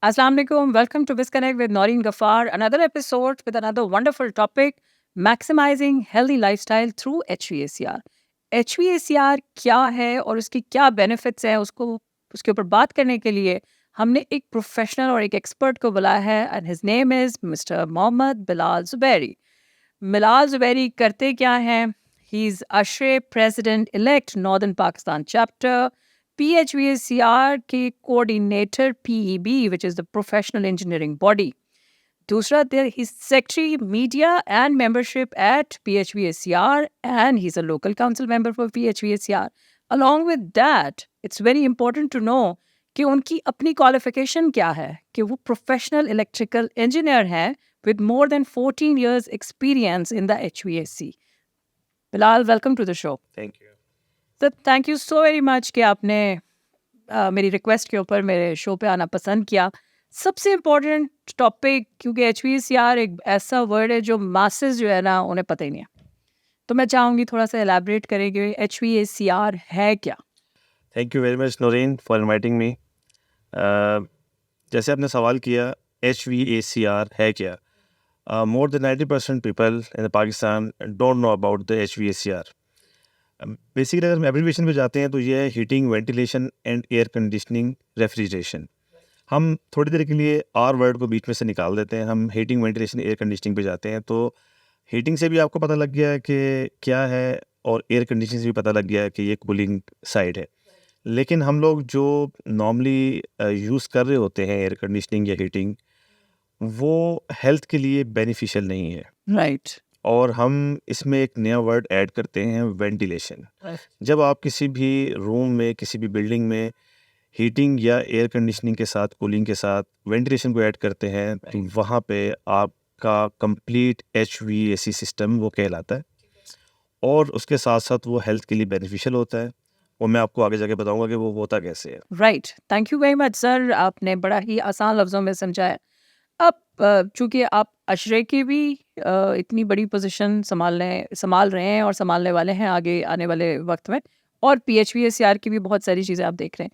Assalamu alaikum. Welcome to BizConnect with Noreen Ghaffar. Another episode with another wonderful topic, maximizing healthy lifestyle through HVACR. HVACR क्या है और उसकी क्या benefits हैं उसके ऊपर बात करने के लिए हमने एक प्रोफेशनल और एक एक्सपर्ट को बुलाया है and his name is mister Mohammad Bilal Zubairi. Bilal Zubairi करते क्या हैं? He is ASHRAE president elect northern Pakistan chapter, PHVACR के coordinator PEB which is the professional engineering body. दूसरा there he's secretary media and membership at PHVACR and he's a local council member for PHVACR. Along with that, it's very important to know कि उनकी अपनी qualification क्या है कि वो professional electrical engineer हैं with more than 14 years experience in the HVAC. Bilal, welcome to the show. Thank you. तो thank you so very much कि आपने मेरी रिक्वेस्ट के ऊपर मेरे शो पे आना पसंद किया. सबसे इम्पोर्टेंट टॉपिक, क्योंकि HVACR एक ऐसा वर्ड है जो मासेस जो है ना उन्हें पता ही नहीं है, तो मैं चाहूँगी थोड़ा सा एलैबोरेट करेंगे HVACR है क्या. Thank you very much Noreen for inviting me. जैसे आपने सवाल किया HVACR है क्या, more than 90% people in Pakistan don't know about the HVACR. Basically अगर हम एब्रीविएशन पे जाते हैं तो ये है heating, ventilation and air conditioning, refrigeration. हम थोड़ी देर के लिए आर वर्ड को बीच में से निकाल देते हैं, हम हीटिंग, वेंटिलेशन, एयर कंडीशनिंग पे जाते हैं. तो हीटिंग से भी आपको पता लग गया है कि क्या है, और एयर कंडीशनिंग से भी पता लग गया है कि ये कूलिंग साइड है. लेकिन हम लोग जो नॉर्मली यूज़ कर रहे होते हैं एयर कंडीशनिंग या हीटिंग, वो हेल्थ के लिए बेनिफिशियल नहीं है. राइट. और हम इसमें एक नया वर्ड ऐड करते हैं, वेंटिलेशन. जब आप किसी भी रूम में, किसी भी बिल्डिंग में हीटिंग या एयर कंडीशनिंग के साथ, कूलिंग के साथ वेंटिलेशन को ऐड करते हैं, तो वहाँ पे आपका कंप्लीट HVAC सिस्टम वो कहलाता है, और उसके साथ साथ वो हेल्थ के लिए बेनिफिशियल होता है. और मैं आपको आगे जाके बताऊंगा कि वो होता कैसे है. Right. Thank you very much sir, आपने बड़ा ही आसान लफ्ज़ों में समझाया. अब चूंकि आप अशरे की भी इतनी बड़ी पोजीशन संभाल रहे हैं और संभालने वाले हैं आगे आने वाले वक्त में, और PHVACR की भी बहुत सारी चीज़ें आप देख रहे हैं,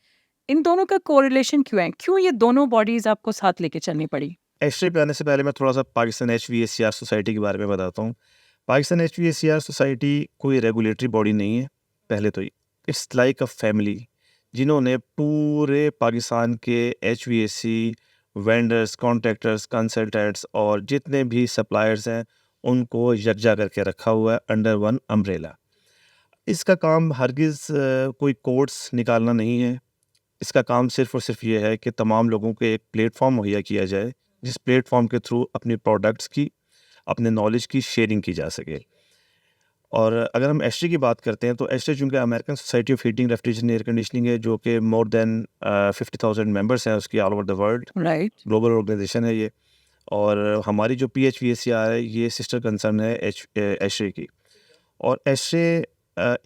इन दोनों का कोरिलेशन क्यों है? क्यों ये दोनों बॉडीज आपको साथ लेके चलनी पड़ी? एक्सरे पे आने से पहले मैं थोड़ा सा पाकिस्तान HVACR सोसाइटी के बारे में बताता हूँ. पाकिस्तान HVACR सोसाइटी कोई रेगुलेटरी बॉडी नहीं है. पहले तो इट्स लाइक अ फैमिली, जिन्होंने पूरे पाकिस्तान के HVAC वेंडर्स, कॉन्ट्रैक्टर्स, कंसल्टेंट्स और जितने भी सप्लायर्स हैं उनको यकजा करके रखा हुआ है अंडर वन अम्ब्रेला. इसका काम हरगिज़ कोई कोड्स निकालना नहीं है. इसका काम सिर्फ़ और सिर्फ ये है कि तमाम लोगों को एक प्लेटफॉर्म मुहैया किया जाए, जिस प्लेटफॉर्म के थ्रू अपने प्रोडक्ट्स की, अपने नॉलेज की शेयरिंग की जा सके. और अगर हम एशरी की बात करते हैं तो एशरी चूँकि American Society of Heating, Refrigeration, Air Conditioning है, जो कि मोर देन 50,000 मेंबर्स हैं उसकी all over the world. Right. Global organisation है ये. और हमारी जो PHVACR है ये सिस्टर कंसर्न है एशरे की. और एशरे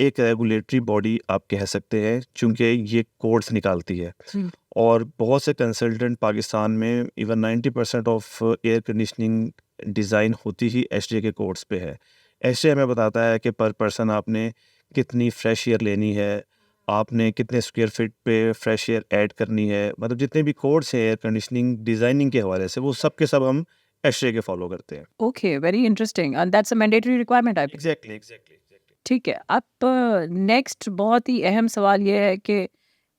एक रेगुलेटरी बॉडी आप कह सकते हैं, चूँकि ये कोड्स निकालती है. और बहुत से कंसल्टेंट पाकिस्तान में even 90% of air conditioning design होती ही एशरे के कोड्स पे है. एशरे हमें बताता है कि पर पर्सन आपने कितनी फ्रेश एयर लेनी है, आपने कितने स्क्वायर फीट पे फ्रेश एयर ऐड करनी है. मतलब जितने भी कोड्स हैं एयर कंडीशनिंग डिज़ाइनिंग के हवाले से, वो सब के सब हम एशरे के फॉलो करते हैं. Okay, very interesting and that's a mandatory requirement I think. Exactly. ठीक है. अब नेक्स्ट बहुत ही अहम सवाल ये है कि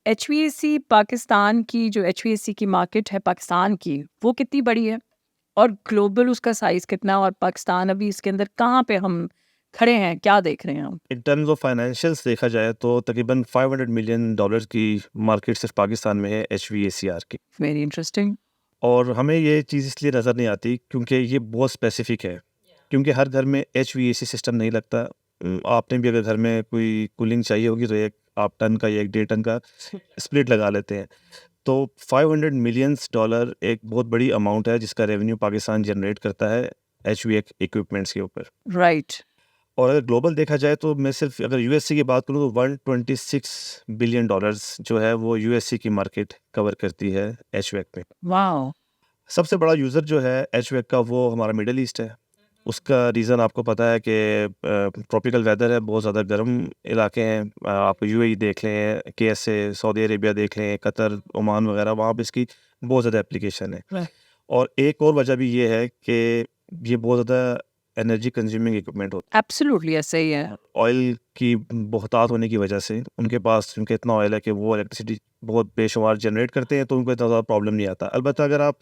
HVAC पाकिस्तान की, जो HVAC की मार्केट है पाकिस्तान की, वो कितनी बड़ी है और ग्लोबल उसका साइज़ कितना, और पाकिस्तान अभी इसके अंदर कहाँ पे हम खड़े हैं, क्या देख रहे हैं हम? इन टर्म्स ऑफ फाइनेंशियल्स देखा जाए तो तकरीबन $500 मिलियन की मार्केट सिर्फ पाकिस्तान में है HVACR की. Very interesting. और हमें ये चीज़ इसलिए नज़र नहीं आती क्योंकि ये बहुत स्पेसिफिक है, क्योंकि हर घर में HVAC सिस्टम नहीं लगता. आपने भी अगर घर में कोई कूलिंग चाहिए होगी तो एक आप टन का या 1.5 टन का स्प्लिट लगा लेते हैं. तो $500 मिलियंस एक बहुत बड़ी अमाउंट है जिसका रेवेन्यू पाकिस्तान जनरेट करता है HVAC इक्विपमेंट्स के ऊपर. राइट. और अगर ग्लोबल देखा जाए तो मैं सिर्फ अगर यूएससी की बात करूँ तो $126 बिलियन जो है वो यूएससी की मार्केट कवर करती है HVAC में. वाओ. सबसे बड़ा यूज़र जो है HVAC का वो हमारा मिडल ईस्ट है. उसका रीज़न आपको पता है कि ट्रॉपिकल वेदर है, बहुत ज़्यादा गर्म इलाके हैं. आप UAE देख लें, KSA, सऊदी अरेबिया देख लें, कतर, ओमान वगैरह, वहाँ पे इसकी बहुत ज़्यादा एप्लीकेशन है। Right. और एक और वजह भी ये है कि ये बहुत ज़्यादा एनर्जी कंज्यूमिंग इक्विपमेंट होता एब्सोल्युटली ऐसे ही है। है। ऑयल की बहुतात होने की वजह से उनके पास चूँकि इतना ऑयल है कि वो इलेक्ट्रिसिटी बहुत बेशुमार जनरेट करते हैं, तो उनको इतना ज़्यादा प्रॉब्लम नहीं आता। अलबत्ता अगर आप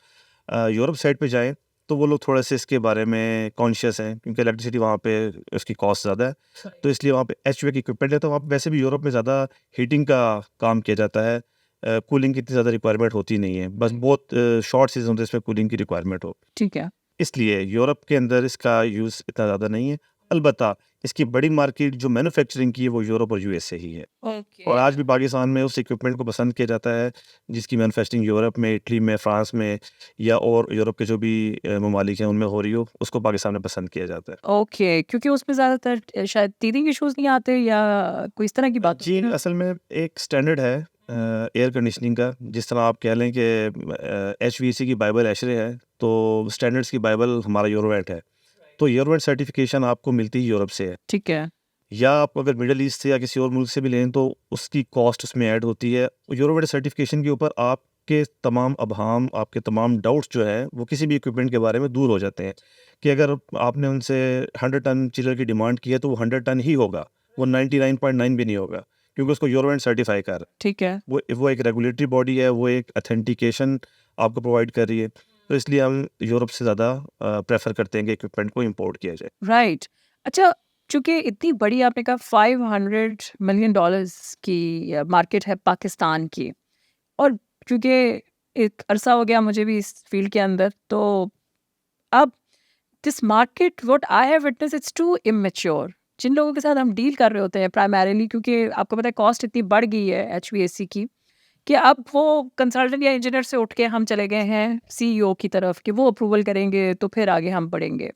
यूरोप साइड पे जाएँ, तो वो लोग थोड़े-से इसके बारे में कॉन्शियस हैं, क्योंकि इलेक्ट्रिसिटी वहाँ पे उसकी कॉस्ट ज़्यादा है। तो इसलिए वहाँ पे एचवीएक इक्विपमेंट है, तो वहाँ पे वैसे भी यूरोप में ज़्यादा हीटिंग का काम किया जाता है। कूलिंग की इतनी ज़्यादा रिक्वायरमेंट होती नहीं है। बस बहुत शॉर्ट सीज़न होते हैं जिसमें कूलिंग की रिक्वायरमेंट हो। ठीक है। इसलिए यूरोप के अंदर इसका यूज़ इतना ज़्यादा नहीं है। अलबत्ता इसकी बड़ी मार्केट जो मैन्युफैक्चरिंग की है, वो यूरोप और यूएस से ही है। और आज भी पाकिस्तान में उस इक्विपमेंट को पसंद किया जाता है जिसकी मैन्युफैक्चरिंग यूरोप में, इटली में, फ्रांस में या और यूरोप के जो भी ममालिक हैं उनमें हो रही हो, उसको पाकिस्तान में पसंद किया जाता है। ओके, क्योंकि उसमें ज़्यादातर शायद टीथिंग इश्यूज़ नहीं आते या कोई इस तरह की बात जी, होती है? असल में एक स्टैंडर्ड है एयर कंडीशनिंग का। जिस तरह आप कह लें कि एचवीएसी की बाइबल एशरे है, तो स्टैंडर्ड्स की बाइबल हमारा यूरोवेट है। तो यूरोवेट सर्टिफिकेशन आपको मिलती ही यूरोप से है। ठीक है। या आप अगर मिडल ईस्ट से या किसी और मुल्क से भी लें, तो उसकी कॉस्ट उसमें ऐड होती है। यूरोवेट सर्टिफिकेशन के ऊपर आपके तमाम अबहाम, आपके तमाम डाउट्स जो है वो किसी भी इक्विपमेंट के बारे में दूर हो जाते हैं। कि अगर आपने उनसे 100 टन चिलर की डिमांड की है, तो वो 100 टन ही होगा, वो 99.9 भी नहीं होगा, क्योंकि उसको यूरोवेट सर्टिफाई कर रहा है। ठीक है। वो एक रेगुलेटरी बॉडी है, वो एक ऑथेंटिकेशन आपको प्रोवाइड कर रही है। तो इसलिए हम यूरोप से ज़्यादा प्रेफर करते हैं कि इक्विपमेंट को इम्पोर्ट किया जाए। राइट। अच्छा, चूँकि इतनी बड़ी आपने कहा $500 मिलियन की मार्केट है पाकिस्तान की, और क्योंकि एक अरसा हो गया मुझे भी इस फील्ड के अंदर, तो अब this market what I have witness it's too immature. जिन लोगों के साथ हम डील कर रहे होते हैं प्राइमरीली, क्योंकि आपको पता है कॉस्ट इतनी बढ़ गई है एचवीएसी की, कि अब वो कंसल्टेंट या इंजीनियर से उठ के हम चले गए हैं सीईओ की तरफ कि वो अप्रूवल करेंगे तो फिर आगे हम बढ़ेंगे।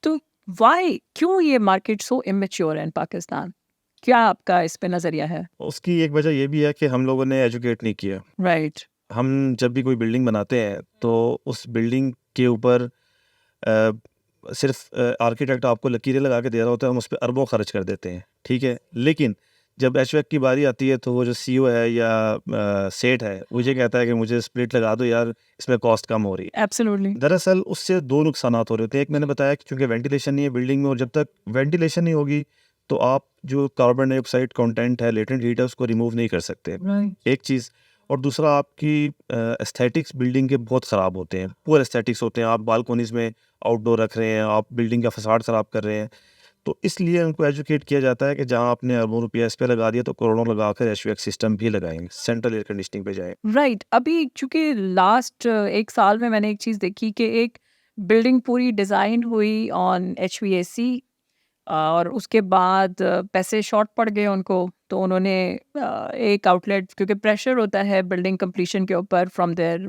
तो व्हाई, क्यों ये मार्केट सो इमेच्योर है इन पाकिस्तान? क्या आपका इस पे नज़रिया है? उसकी एक वजह ये भी है कि हम लोगों ने एजुकेट नहीं किया। राइट। हम जब भी कोई बिल्डिंग बनाते हैं, तो उस बिल्डिंग के ऊपर अ, सिर्फ आर्किटेक्ट आपको लकीरें लगा के दे रहा होता है, हम उस पे अरबों खर्च कर देते हैं, ठीक है? लेकिन जब एचवेक की बारी आती है, तो वो जो सीईओ है या सेठ है, वो ये कहता है कि मुझे स्प्लिट लगा दो यार, इसमें कॉस्ट कम हो रही है। एब्सोल्युटली। दरअसल उससे 2 नुकसानात हो रहे होते हैं। एक मैंने बताया कि चूँकि वेंटिलेशन नहीं है बिल्डिंग में, और जब तक वेंटिलेशन नहीं होगी, तो आप जो कार्बन डाइऑक्साइड कंटेंट है, लेटेंट हीट है, उसको रिमूव नहीं कर सकते। राइट। एक चीज़। और दूसरा, आपकी एस्थेटिक्स बिल्डिंग के बहुत ख़राब होते हैं, पुअर एस्थेटिक्स होते हैं। आप बालकोनीज़ में आउटडोर रख रहे हैं, आप बिल्डिंग का फ़साड ख़राब कर रहे हैं। तो इसलिए उनको एजुकेट किया जाता है कि जहाँ आपने अरबों रुपया इस पे लगा दिया, तो करोड़ों लगाकर एचवीएक सिस्टम भी लगाएँ, सेंट्रल एयर कंडीशनिंग पे जाएँ। राइट। अभी चूँकि लास्ट 1 साल में मैंने एक चीज़ देखी कि एक बिल्डिंग पूरी डिज़ाइन हुई ऑन एचवीएसी, और उसके बाद पैसे शॉर्ट पड़ गए उनको, तो उन्होंने एक आउटलेट, क्योंकि प्रेशर होता है बिल्डिंग कंप्लीशन के ऊपर फ्रॉम देयर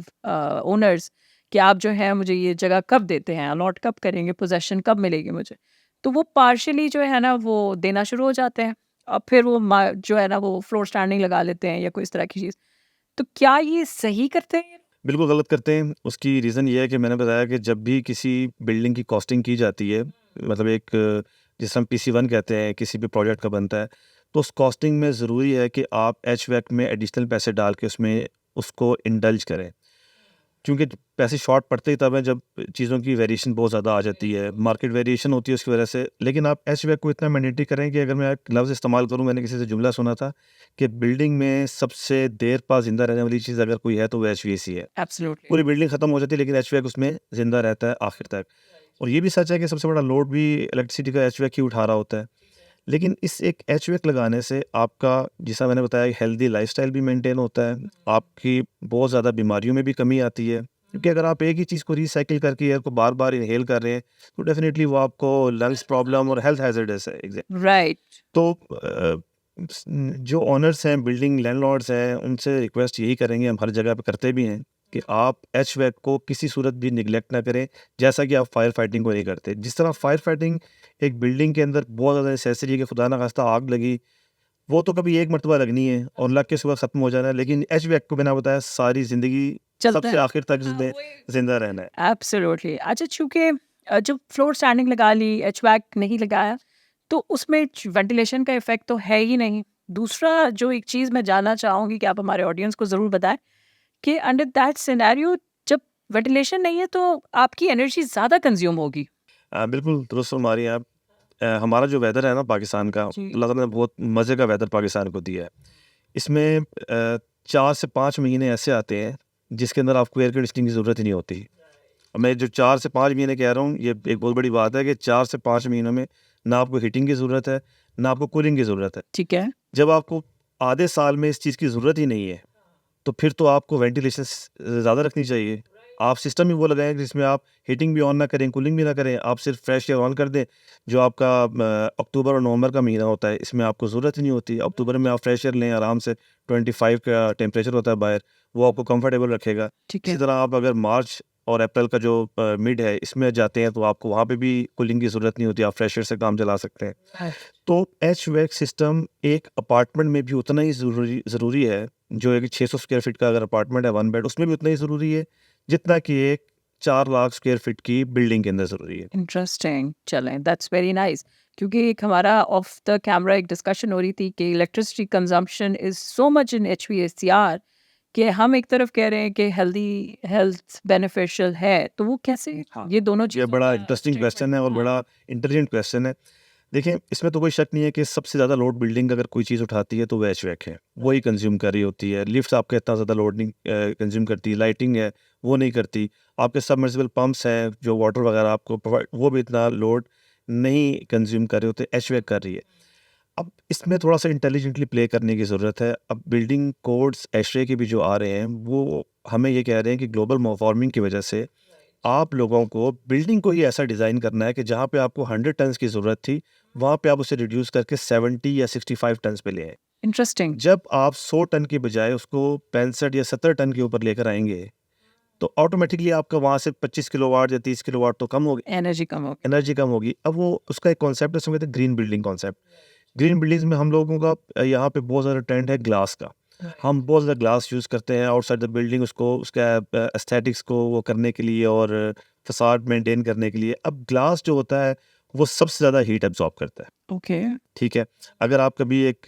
ओनर्स कि आप जो है मुझे ये जगह कब देते हैं, अलॉट कब करेंगे, पोजेसन कब मिलेगी मुझे। तो वो पार्शली जो है ना वो देना शुरू हो जाते हैं, और फिर वो जो है ना वो फ्लोर स्टैंडिंग लगा लेते हैं या कोई इस तरह की चीज़। तो क्या ये सही करते हैं? बिल्कुल गलत करते हैं। उसकी रीज़न ये है कि मैंने बताया कि जब भी किसी बिल्डिंग की कॉस्टिंग की जाती है, मतलब एक जिसे हम पीसी-1 कहते हैं, किसी भी प्रोजेक्ट का बनता है, तो उस कॉस्टिंग में ज़रूरी है कि आप एचवेक में एडिशनल पैसे डाल के उसमें उसको इंडल्ज करें। क्योंकि पैसे शॉर्ट पड़ते ही तब हैं जब चीज़ों की वेरिएशन बहुत ज़्यादा आ जाती है, मार्केट वेरिएशन होती है उसकी वजह से। लेकिन आप एचवेक को इतना मैंडेटरी करें कि अगर मैं एक लफ्ज़ इस्तेमाल करूँ, मैंने किसी से जुमला सुना था कि बिल्डिंग में सबसे देर पा ज़िंदा रहने वाली चीज़ अगर कोई है, तो वो एचवीएसी है। एब्सोल्युटली। पूरी बिल्डिंग खत्म हो जाती है, लेकिन एचवीएक उसमें ज़िंदा रहता है आखिर तक। और ये भी सच है कि सबसे बड़ा लोड भी इलेक्ट्रिसिटी का एचवीएक ही उठा रहा होता है। लेकिन इस एक एचवीएक लगाने से आपका, जैसा मैंने बताया, हेल्दी लाइफस्टाइल भी मेंटेन होता है, आपकी बहुत ज़्यादा बीमारियों में भी कमी आती है। क्योंकि अगर आप एक ही चीज़ को रिसाइकिल करके एयर को बार-बार इन्हेल कर रहे हैं, तो डेफ़िनेटली वो आपको लंग्स प्रॉब्लम और हेल्थ हैज़र्डस है। राइट। तो जो ओनर्स हैं, बिल्डिंग लैंडलॉर्ड्स हैं, उनसे रिक्वेस्ट यही करेंगे, हम हर जगह पे करते भी हैं, कि आप एचवेक को किसी सूरत भी निगलेक्ट ना करें, जैसा कि आप फायर फाइटिंग को नहीं करते। जिस तरह फायर फाइटिंग एक बिल्डिंग के अंदर बहुत ज़्यादा नेसेसरी है कि खुदा ना खास्ता आग लगी, वो तो कभी एक मरतबा लगनी है और लग के सुबह ख़त्म हो जाना है। लेकिन एचवेक को बिना बताया सारी ज़िंदगी चलता सबसे है। आखिर तक ज़िंदा रहना है। एब्सोल्युटली। अच्छा, चूँकि जब फ्लोर स्टैंडिंग लगा ली, एचवैक नहीं लगाया, तो उसमें वेंटिलेशन का इफ़ेक्ट तो है ही नहीं। दूसरा जो एक चीज़ मैं जानना चाहूँगी कि आप हमारे ऑडियंस को ज़रूर बताएँ कि अंडर दैट सिनेरियो जब वेंटिलेशन नहीं है तो आपकी एनर्जी ज़्यादा कंज्यूम होगी। बिल्कुल दुरुस्त फरमा रही हैं आप। हमारा जो वेदर है ना पाकिस्तान का, जी। अल्लाह ताला ने बहुत मज़े का वेदर पाकिस्तान को दिया है। इसमें 4 से 5 महीने ऐसे आते हैं जिसके अंदर आपको एयर कंडीशनिंग की ज़रूरत ही नहीं होती। मैं जो 4 से 5 महीने कह रहा हूँ, ये एक बहुत बड़ी बात है कि 4 से 5 महीनों में ना आपको हीटिंग की ज़रूरत है, ना आपको कूलिंग की ज़रूरत है। ठीक है। जब आपको आधे साल में इस चीज़ की ज़रूरत ही नहीं है, तो फिर तो आपको वेंटिलेशन ज़्यादा रखनी चाहिए। आप सिस्टम ही वो लगाएँ जिसमें आप हीटिंग भी ऑन ना करें, कूलिंग भी ना करें, आप सिर्फ फ्रेश एयर ऑन कर दें। जो आपका अक्टूबर और नवंबर का महीना होता है, इसमें आपको ज़रूरत ही नहीं होती। अक्टूबर में आप फ्रेश एयर लें आराम से, 25 का टेम्परेचर होता है बाहर, वो आपको कंफर्टेबल रखेगा। ठीक इसी है। तरह आप अगर मार्च और अप्रैल का जो मिड है, इसमें जाते हैं तो आपको वहाँ पे भी कूलिंग की ज़रूरत नहीं होती, आप फ्रेश एयर से काम चला सकते हैं। Right. तो एचवैक सिस्टम एक अपार्टमेंट में भी उतना ही ज़रूरी है, जो एक 600 स्क्वायर फीट का अगर अपार्टमेंट है 1 बेड, उसमें भी उतना ही ज़रूरी है, जितना कि एक 4 लाख स्क्वायर फीट की बिल्डिंग के अंदर ज़रूरी है। इंटरेस्टिंग, चलें दैट्स वेरी नाइस। क्योंकि एक हमारा ऑफ द कैमरा एक डिस्कशन हो रही थी कि electricity consumption is so much in HVACR कि हम एक तरफ कह रहे हैं कि हेल्थ बेनिफिशियल है, तो वो कैसे हाँ, ये दोनों ये चीज़ों बड़ा का इंटरेस्टिंग स्टेटमेंट? क्वेश्चन है और हाँ। बड़ा इंटेलिजेंट क्वेश्चन है। देखिए, इसमें तो कोई शक नहीं है कि सबसे ज़्यादा लोड बिल्डिंग अगर कोई चीज़ उठाती है तो वो एचवैक है। वो ही कंज़्यूम कर रही होती है। लिफ्ट्स आपका इतना ज़्यादा लोड नहीं कंज़्यूम करती, लाइटिंग है वो नहीं करती। आपके सबमर्सिबल पंप्स हैं जो वाटर वगैरह आपको प्रोवाइड, वो भी इतना लोड नहीं कंज़्यूम कर रहे होते, एचवैक कर रही है। अब इसमें थोड़ा-सा इंटेलिजेंटली प्ले करने की ज़रूरत है। अब बिल्डिंग कोड्स एशरे के भी जो आ रहे हैं, वो हमें ये कह रहे हैं कि ग्लोबल वार्मिंग की वजह से आप लोगों को बिल्डिंग को ही ऐसा डिज़ाइन करना है कि जहाँ पे आपको 100 टन्स की ज़रूरत थी, वहाँ पे आप उसे रिड्यूस करके 70 या 65 टन्स पे ले आएँ। इंटरेस्टिंग। जब आप 100 टन की बजाय उसको 65 या 70 टन के ऊपर लेकर आएँगे, तो ऑटोमैटिकली आपका वहाँ से 25 किलोवाट या 30 किलोवाट तो कम हो गई, एनर्जी कम हो एनर्जी कम होगी। अब वो उसका एक कॉन्सेप्ट है, उसको कहते हैं green building concept. Green buildings में हम लोगों का यहाँ पे बहुत ज़्यादा ट्रेंड है ग्लास का। गई। हम बहुत ज़्यादा ग्लास यूज़ करते हैं आउटसाइड द बिल्डिंग, उसको उसका एस्थेटिक्स को वो करने के लिए और फ़साड मेंटेन करने के लिए। अब ग्लास जो होता है, वो सबसे ज़्यादा हीट एब्ज़ॉर्ब करता है, ओके। ठीक है? अगर आप कभी एक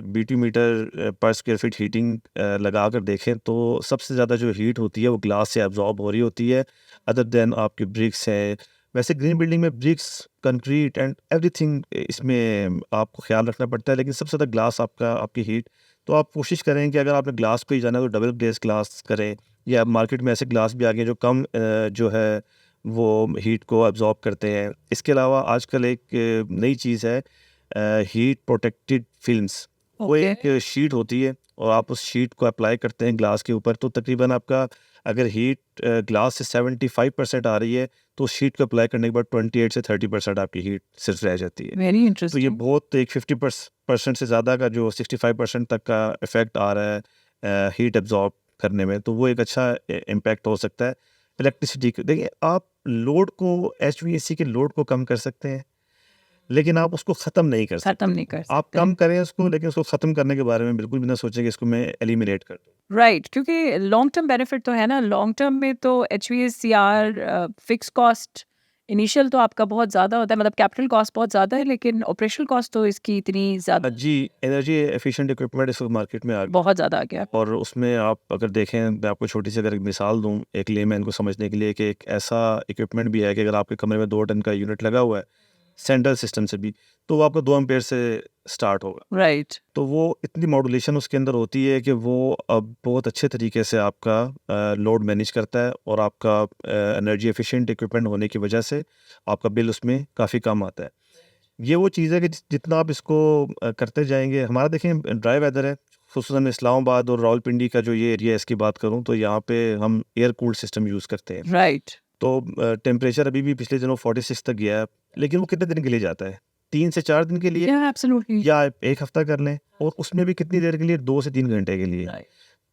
बीटी मीटर पर स्क्वायर फीट हीटिंग लगा कर देखें, तो सबसे ज़्यादा जो हीट होती है, वो ग्लास से एब्ज़ॉर्ब हो रही होती है, अदर देन आपकी ब्रिक्स हैं। वैसे ग्रीन बिल्डिंग में ब्रिक्स, कंक्रीट एंड एवरीथिंग इसमें आपको ख़्याल रखना पड़ता है, लेकिन सबसे ज़्यादा ग्लास आपका आपकी हीट। तो आप कोशिश करें कि अगर आपने ग्लास पे ही जाना है, तो डबल ग्लेज़ ग्लास करें, या मार्केट में ऐसे ग्लास भी आ गए हैं जो कम जो है वो हीट को एब्ज़ॉर्ब करते हैं। इसके अलावा आजकल एक नई चीज़ है, हीट प्रोटेक्टेड फ़िल्म्स। वो ओके। एक शीट होती है और आप उस शीट को अप्लाई करते हैं ग्लास के ऊपर, तो तकरीबन आपका अगर हीट ग्लास से 75% आ रही है, तो उस शीट को अप्लाई करने के बाद 28 से 30% आपकी हीट सिर्फ रह जाती है। वेरी तो ये इंटरेस्टिंग। बहुत एक 50% से ज़्यादा का जो 65% तक का इफ़ेक्ट आ रहा है हीट एब्ज़ॉर्ब करने में, तो वो एक अच्छा इम्पैक्ट हो सकता है। इलेक्ट्रिसिटी को देखिए, आप लोड को, एचवीएसी के लोड को कम कर सकते हैं, लेकिन आप उसको ख़त्म नहीं कर खत्म सकते। नहीं कर आप सकते। कम करें उसको, लेकिन उसको ख़त्म करने के बारे में बिल्कुल भी ना सोचें कि इसको मैं एलिमिनेट कर दूँ। राइट, क्योंकि लॉन्ग टर्म बेनिफिट तो है ना, लॉन्ग टर्म में तो एचवीएसीआर फिक्स कॉस्ट इनिशियल तो आपका बहुत ज़्यादा होता है, मतलब कैपिटल कॉस्ट बहुत ज़्यादा है, लेकिन ऑपरेशनल कॉस्ट तो इसकी इतनी ज़्यादा जी, एनर्जी एफिशिएंट इक्विपमेंट इस वक़्त मार्केट में आ गया, बहुत ज़्यादा आ गया। और उसमें आप अगर देखें, मैं आपको छोटी सी अगर एक मिसाल दूँ, एक लेमैन को समझने के लिए, कि एक ऐसा इक्विपमेंट भी है कि अगर आपके कमरे में 2 टन का यूनिट लगा हुआ है, सेंट्रल सिस्टम से भी, तो वो आपका 2 एम्पीयर से स्टार्ट होगा। राइट। तो वो इतनी मॉड्यूलेशन उसके अंदर होती है कि वो अब बहुत अच्छे तरीके से आपका लोड मैनेज करता है, और आपका एनर्जी एफिशिएंट इक्विपमेंट होने की वजह से आपका बिल उसमें काफ़ी कम आता है। ये वो चीज़ है कि जितना आप इसको करते जाएँगे, हमारा देखें ड्राई वेदर है, खुसूसन इस्लामाबाद और रावलपिंडी का जो ये एरिया है, इसकी बात करूँ तो यहाँ पे हम एयर कूल्ड सिस्टम यूज़ करते हैं। राइट। तो टेम्परेचर अभी भी पिछले दिनों 46 तक गया है, लेकिन वो कितने दिन के लिए जाता है? 3 से 4 दिन के लिए, या एब्सोल्युटली। या 1 हफ्ता कर लें, और उसमें भी कितनी देर के लिए? 2 से 3 घंटे के लिए। राइट।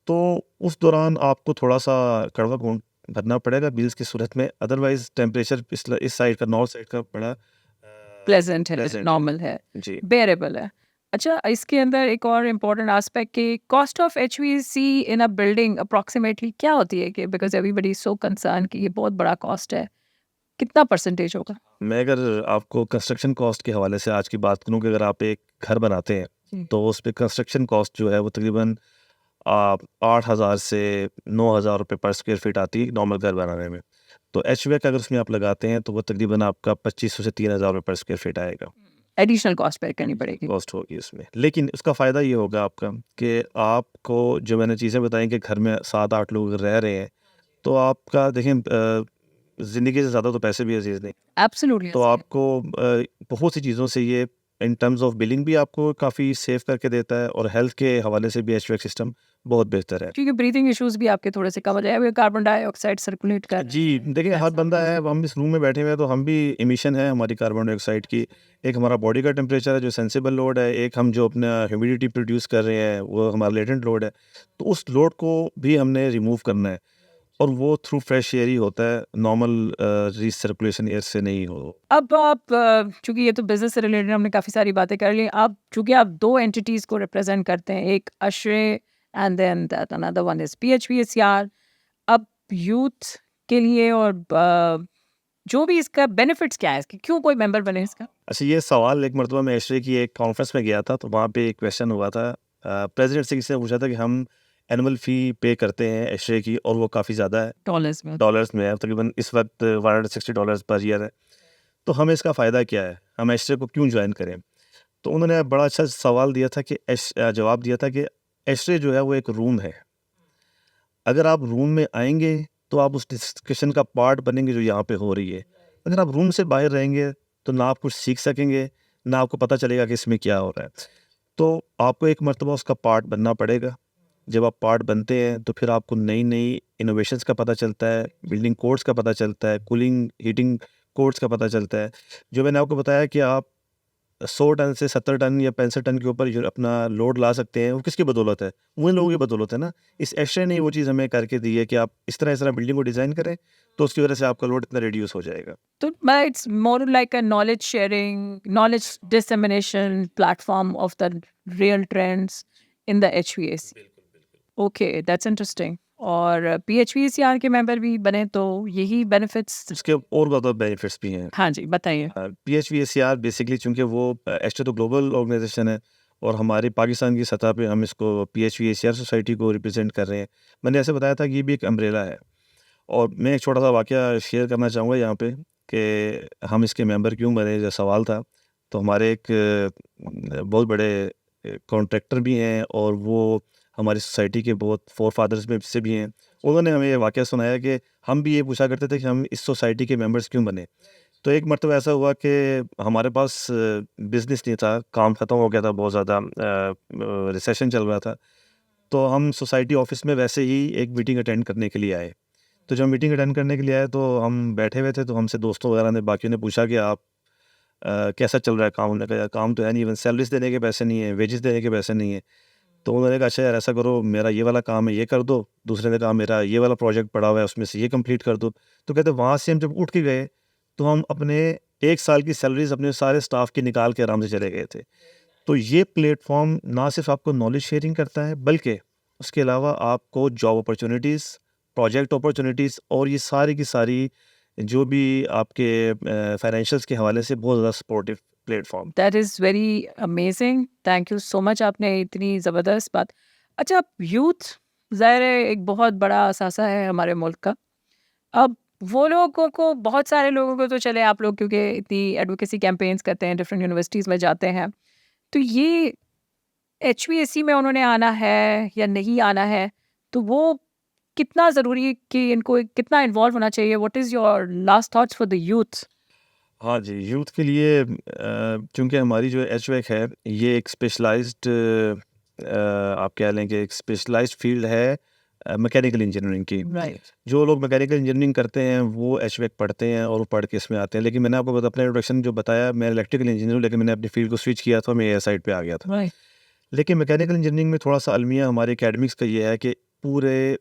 तो उस दौरान आपको थोड़ा-सा कड़वा खून भरना पड़ेगा बिल्स की सूरत में, अदरवाइज़ टेम्परेचर इस साइड का, नॉर्थ साइड का बड़ा प्लेजेंट है, प्लेज़ेंट है। नॉर्मल है, जी। बेरेबल है। अच्छा, इसके अंदर एक और इम्पोर्टेंट एस्पेक्ट कि cost of HVAC in a building approximately क्या होती है, कि because everybody is so concern कि ये बहुत बड़ा कॉस्ट है, कितना परसेंटेज होगा? मैं अगर आपको कंस्ट्रक्शन कॉस्ट के हवाले से आज की बात करूँ, कि अगर आप एक घर बनाते हैं, जी। तो उस पे कंस्ट्रक्शन कॉस्ट जो है वो तकरीबन 8,000 से 9,000 रुपये पर स्क्वायर फीट आती है नॉर्मल घर बनाने में। तो एचवेक अगर उसमें आप लगाते हैं तो वो तकरीबन आपका 2500 से 3,000 रुपये पर स्क्वायर फीट आएगा, एडिशनल कॉस्ट पे करनी पड़ेगी। कॉस्ट होगी उसमें। लेकिन उसका फ़ायदा ये होगा आपका कि आपको जो मैंने चीज़ें बताई कि घर में 7-8 लोग रह रहे हैं, तो आपका देखें ज़िंदगी से ज़्यादा तो पैसे भी अजीज़ नहीं। एब्सोल्युटली। तो आपको बहुत सी चीज़ों से ये इन टर्म्स ऑफ बिलिंग भी आपको काफ़ी सेव करके देता है और हेल्थ के हवाले से भी एचवेक सिस्टम बहुत बेहतर है। क्योंकि ब्रीथिंग इश्यूज भी आपके थोड़े से कम हो जाए, कार्बन डाइऑक्साइड सर्कुलेट कर जी, देखिए हर बंदा है, अब हम इस रूम में बैठे हुए हैं तो हम भी इमिशन है हमारी कार्बन डाइऑक्साइड की। एक हमारा बॉडी का टेम्परेचर है जो सेंसिबल लोड है, एक हम जो अपना ह्यूमिडिटी प्रोड्यूस कर रहे हैं वो हमारा लेटेंट लोड है। तो उस लोड को भी हमने रिमूव करना है और वो थ्रू फ्रेश एयर ही होता है, नॉर्मल रीसर्कुलेशन एयर से नहीं हो। अब आप चूंकि ये तो बिजनेस से रिलेटेड हमने काफ़ी सारी बातें कर ली, आप चूंकि आप दो एंटिटीज़ को रिप्रेजेंट करते हैं, एक ASHRAE and then that another one is PHVSR। अब यूथ के लिए और जो भी इसका बेनिफिट्स क्या है, इसके क्यों कोई मेंबर बने इसका? अच्छा, ये सवाल एक मरतबा मैं एशरे की एक कॉन्फ्रेंस में गया था तो वहाँ पे एक क्वेश्चन हुआ था, प्रेसिडेंट से किसी ने पूछा था कि हम एनुअल फ़ी पे करते हैं एशरे की और वो काफ़ी ज़्यादा है, डॉलर्स में। डॉलर्स में है, तकरीबन इस वक्त $160 पर ईयर है। तो हमें इसका फ़ायदा क्या है, हम एशरे को क्यों ज्वाइन करें? तो उन्होंने बड़ा अच्छा सवाल दिया था कि जवाब दिया था कि एशरे जो है वो एक रूम है। अगर आप रूम में आएंगे तो आप उस डिस्कशन का पार्ट बनेंगे जो यहाँ पे हो रही है। अगर आप रूम से बाहर रहेंगे तो ना आप कुछ सीख सकेंगे, ना आपको पता चलेगा कि इसमें क्या हो रहा है। तो आपको एक मर्तबा उसका पार्ट बनना पड़ेगा। जब आप पार्ट बनते हैं तो फिर आपको नई-नई इनोवेशंस का पता चलता है, बिल्डिंग कोड्स का पता चलता है, कूलिंग, हीटिंग कोड्स का पता चलता है। जो मैंने आपको बताया कि आप 100 टन से 70 टन या 65 टन के ऊपर जो अपना लोड ला सकते हैं, वो किसकी बदौलत है? उन लोगों की बदौलत है ना। इस एशरे ने वो चीज़ हमें करके दी है कि आप इस तरह बिल्डिंग को डिज़ाइन करें, तो उसकी वजह से आपका लोड इतना रिड्यूस हो जाएगा। तो मैं it's more like a knowledge sharing, knowledge dissemination platform of the real trends in the HVAC। Okay, that's interesting. और PHVSR के मेंबर भी बने तो यही बेनिफिट्स। उसके और ज़्यादा बेनिफिट्स भी हैं। हाँ जी, बताइए। PHVSR बेसिकली चूँकि वो एशरे तो ग्लोबल ऑर्गेनाइजेशन है और हमारे पाकिस्तान की सतह पे हम इसको PHVSR सोसाइटी को रिप्रेजेंट कर रहे हैं। मैंने ऐसे बताया था कि ये भी एक अम्ब्रेला है और मैं एक छोटा-सा वाक़या शेयर करना चाहूँगा यहाँ पे कि हम इसके मेंबर क्यों बने, जो सवाल था। तो हमारे एक बहुत बड़े कॉन्ट्रैक्टर भी हैं और वो हमारी सोसाइटी के बहुत फ़ोरफ़ादर्स में से भी हैं। उन्होंने हमें ये वाक़या सुनाया कि हम भी ये पूछा करते थे कि हम इस सोसाइटी के मेंबर्स क्यों बने। तो एक मर्तबा ऐसा हुआ कि हमारे पास बिज़नेस नहीं था, काम ख़त्म हो गया था, बहुत ज़्यादा रिसेशन चल रहा था। तो हम सोसाइटी ऑफ़िस में वैसे ही एक मीटिंग अटेंड करने के लिए आए। तो जब मीटिंग अटेंड करने के लिए आए तो हम बैठे हुए थे, तो हमसे दोस्तों वगैरह ने, बाकियों ने पूछा कि आप कैसा चल रहा है काम? हमने कहा यार काम तो है नहीं, इवन सैलरीज़ देने के पैसे नहीं है, वेजेस देने के पैसे नहीं है। तो उन्होंने कहा अच्छा यार ऐसा करो, मेरा ये वाला काम है ये कर दो। दूसरे ने कहा मेरा ये वाला प्रोजेक्ट पड़ा हुआ है उसमें से ये कंप्लीट कर दो। तो कहते वहाँ से हम जब उठ के गए तो हम अपने 1 साल की सैलरीज़ अपने सारे स्टाफ की निकाल के आराम से चले गए थे। तो ये प्लेटफ़ॉर्म ना सिर्फ़ आपको नॉलेज शेयरिंग करता है, बल्कि उसके अलावा आपको जॉब अपॉर्च्युनिटीज़, प्रोजेक्ट अपॉर्च्युनिटीज़ और ये सारी की सारी जो भी आपके फाइनेंशियल्स के हवाले से बहुत ज़्यादा supportive platform. That is very amazing, thank you so much, आपने इतनी ज़बरदस्त बात। अच्छा, यूथ ज़ाहिर है एक बहुत बड़ा असासा है हमारे मुल्क का। अब वो लोगों को, बहुत सारे लोगों को, तो चले आप लोग क्योंकि इतनी एडवोकेसी कैंपेन्स करते हैं, डिफरेंट यूनिवर्सिटीज़ में जाते हैं, तो ये HVAC में उन्होंने आना है या नहीं आना है, तो वो कितना ज़रूरी है कि इनको कितना इन्वॉल्व होना चाहिए? What is your last thoughts for the youth? हाँ जी, यूथ के लिए चूँकि हमारी जो एचवेक है, ये एक स्पेशलाइज़्ड आप कह लें कि एक स्पेशलाइज़्ड फ़ील्ड है मैकेनिकल इंजीनियरिंग की। राइट। जो लोग मैकेनिकल इंजीनियरिंग करते हैं, वो एचवेक पढ़ते हैं और वो पढ़ के इसमें आते हैं। लेकिन मैंने आपको अपना इंट्रोडक्शन जो बताया, मैं इलेक्ट्रिकल इंजीनियर हूँ, लेकिन मैंने अपनी फ़ील्ड को स्विच किया था, मैं एआई साइड पे आ गया था। राइट। लेकिन मैकेनिकल इंजीनियरिंग में थोड़ा-सा अलमिया हमारे एकेडमिक्स का ये है कि पूरे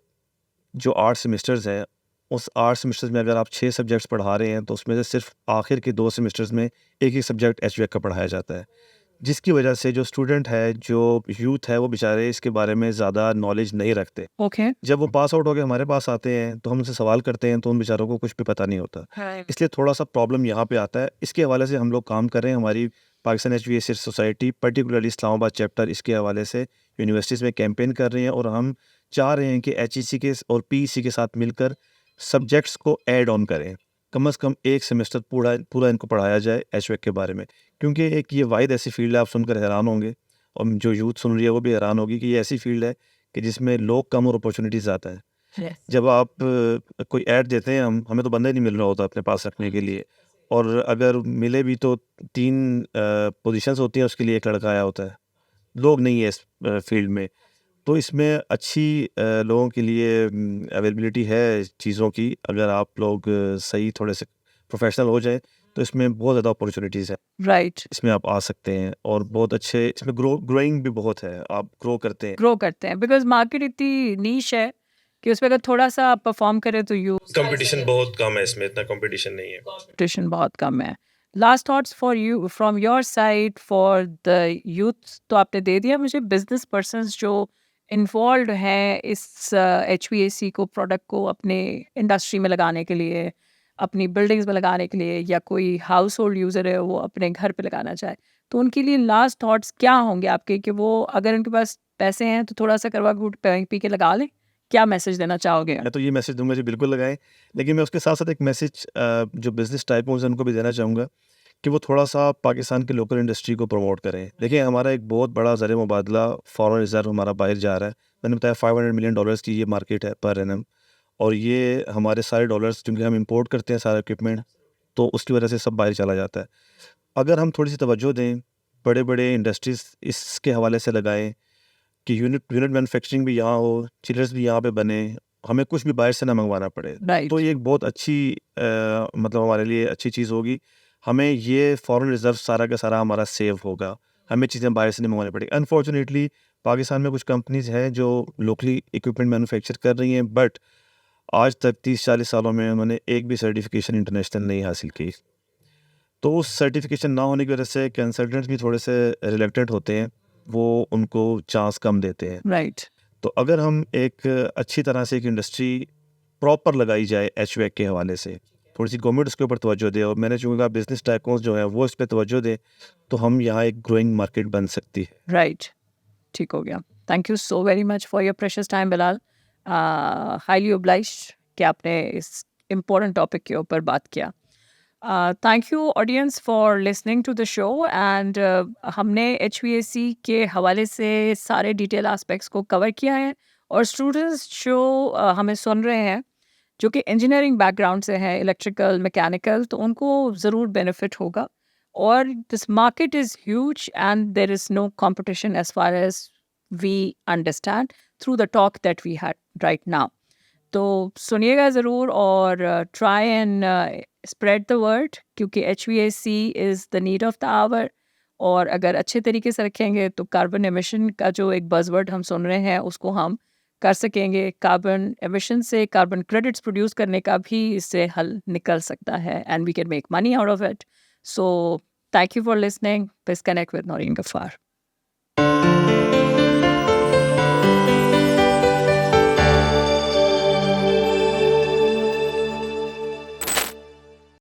जो 8 सेमेस्टर्स हैं, उस 8 सेमेस्टर्स में अगर आप 6 सब्जेक्ट्स पढ़ा रहे हैं, तो उसमें से सिर्फ़ आखिर के 2 सेमेस्टर्स में एक-एक सब्जेक्ट एचवेक का पढ़ाया जाता है। जिसकी वजह से जो स्टूडेंट है, जो यूथ है, वो बेचारे इसके बारे में ज़्यादा नॉलेज नहीं रखते। ओके। जब वो पास आउट होके हमारे पास आते हैं, तो हम उनसे सवाल करते हैं, तो उन बेचारों को कुछ भी पता नहीं होता। राइट। इसलिए थोड़ा-सा प्रॉब्लम यहाँ पे आता है। इसके हवाले से हम लोग काम कर रहे हैं। हमारी Pakistan HVAC society particularly Islamabad chapter इसके हवाले से यूनिवर्सिटीज़ में कैंपेन कर रही हैं और हम चाह रहे हैं कि HEC के और PEC के साथ मिलकर सब्जेक्ट्स को ऐड ऑन करें। कम से कम एक सेमेस्टर पूरा इनको पढ़ाया जाए HVAC के बारे में, क्योंकि एक ये वाहिद ऐसी फील्ड है, आप सुनकर हैरान होंगे और जो यूथ सुन रही है वो भी हैरान होगी कि ये ऐसी फील्ड है कि जिसमें लोग कम और अपॉर्चुनिटीज़ ज़्यादा है। Yes. जब आप कोई ऐड देते हैं, हमें तो बंदा ही नहीं मिल रहा होता अपने पास रखने के लिए, और अगर मिले भी तो 3 पोजीशंस होती हैं, उसके लिए एक लड़का आया होता है, लोग नहीं है इस फील्ड में। तो इसमें अच्छी लोगों के लिए अवेलेबिलिटी है चीज़ों की, अगर आप लोग सही थोड़े से प्रोफेशनल हो जाए तो इसमें बहुत ज़्यादा अपॉर्चुनिटीज़ है। राइट, इसमें आप आ सकते हैं और बहुत अच्छे इसमें ग्रोइंग भी बहुत है, आप ग्रो करते हैं। ग्रो करते हैं बिकॉज मार्केट इतनी नीश है कि उसमें अगर थोड़ा सा परफॉर्म करे तो यू कंपटीशन बहुत कम है इसमें, इतना कंपटीशन नहीं है। कंपटीशन बहुत कम है। Last thoughts for you from your side for the youth तो आपने दे दिया, मुझे बिजनेस पर्सन्स जो इन्वॉल्व हैं इस HVAC को प्रोडक्ट को अपने इंडस्ट्री में लगाने के लिए, अपनी बिल्डिंग्स में लगाने के लिए, या कोई हाउस होल्ड यूज़र है वो अपने घर पे लगाना चाहे, तो उनके लिए लास्ट थॉट्स क्या होंगे आपके कि वो अगर उनके पास पैसे हैं तो थोड़ा सा करवा घूट पी के लगा लें? क्या मैसेज देना चाहोगे? मैं तो ये मैसेज दूंगा जी, बिल्कुल लगाएं, लेकिन मैं उसके साथ साथ एक मैसेज जो बिजनेस टाइकून्स हैं उनको भी देना चाहूँगा कि वो थोड़ा सा पाकिस्तान की लोकल इंडस्ट्री को प्रमोट करें। देखिए, हमारा एक बहुत बड़ा ज़र मुबादला फॉरेन रिजर्व हमारा बाहर जा रहा है। मैंने बताया $500 मिलियन की ये मार्केट है पर एनम, और ये हमारे सारे डॉलर्स, क्योंकि हम इंपोर्ट करते हैं सारा इक्विपमेंट, तो उसकी वजह से सब बाहर चला जाता है। अगर हम थोड़ी सी तवज्जो दें, बड़े बड़े इंडस्ट्रीज़ इसके हवाले से लगाएं कि यूनिट मैन्युफैक्चरिंग भी यहाँ हो, चिलर्स भी यहाँ पे बने, हमें कुछ भी बाहर से ना मंगवाना पड़े, राइट, तो ये एक बहुत अच्छी मतलब हमारे लिए अच्छी चीज़ होगी। हमें ये फॉरेन रिजर्व सारा का सारा हमारा सेव होगा, हमें चीज़ें बाहर से नहीं मंगवानी पड़ेगी। अनफॉर्चुनेटली पाकिस्तान में कुछ कंपनीज़ हैं जो लोकली इक्विपमेंट मैन्युफैक्चर कर रही हैं, बट आज तक 30-40 सालों में उन्होंने एक भी सर्टिफिकेशन इंटरनेशनल नहीं हासिल की। तो उस सर्टिफिकेशन ना होने की वजह से कंसल्टेंट्स भी थोड़े से रिलेक्टेंट होते हैं, वो उनको चांस कम देते हैं। राइट, तो अगर हम एक अच्छी तरह से एक इंडस्ट्री प्रॉपर लगाई जाए HVAC के हवाले से, थोड़ी सी गवर्नमेंट उसके ऊपर तवज्जो दे और मैंने चूँगा बिजनेस टाइकून्स जो हैं वो इस पे तवज्जो दे, तो हम यहाँ एक ग्रोइंग मार्केट बन सकती है। राइट, ठीक हो गया। Thank you so very much for your precious time Bilal. Highly obliged कि आपने इस इम्पोर्टेंट टॉपिक के ऊपर बात किया। Thank you audience for listening to the show and हमने HVAC के हवाले से सारे डिटेल एस्पेक्ट्स को कवर किया है, और स्टूडेंट्स जो हमें सुन रहे हैं जो कि इंजीनियरिंग बैकग्राउंड से हैं, इलेक्ट्रिकल, मैकेनिकल, तो उनको ज़रूर बेनिफिट होगा। और this market is huge and there is no competition as far as we understand through the talk that we had right now. तो सुनिएगा ज़रूर और try and spread the word, क्योंकि HVAC is the need of the hour. और अगर अच्छे तरीके से रखेंगे तो कार्बन एमिशन का जो एक बज़वर्ड हम सुन रहे हैं उसको हम कर सकेंगे। कार्बन एमिशन से कार्बन क्रेडिट्स प्रोड्यूस करने का भी इससे हल निकल सकता है and we can make money out of it. So thank you for listening. Please connect with Naureen Gaffar.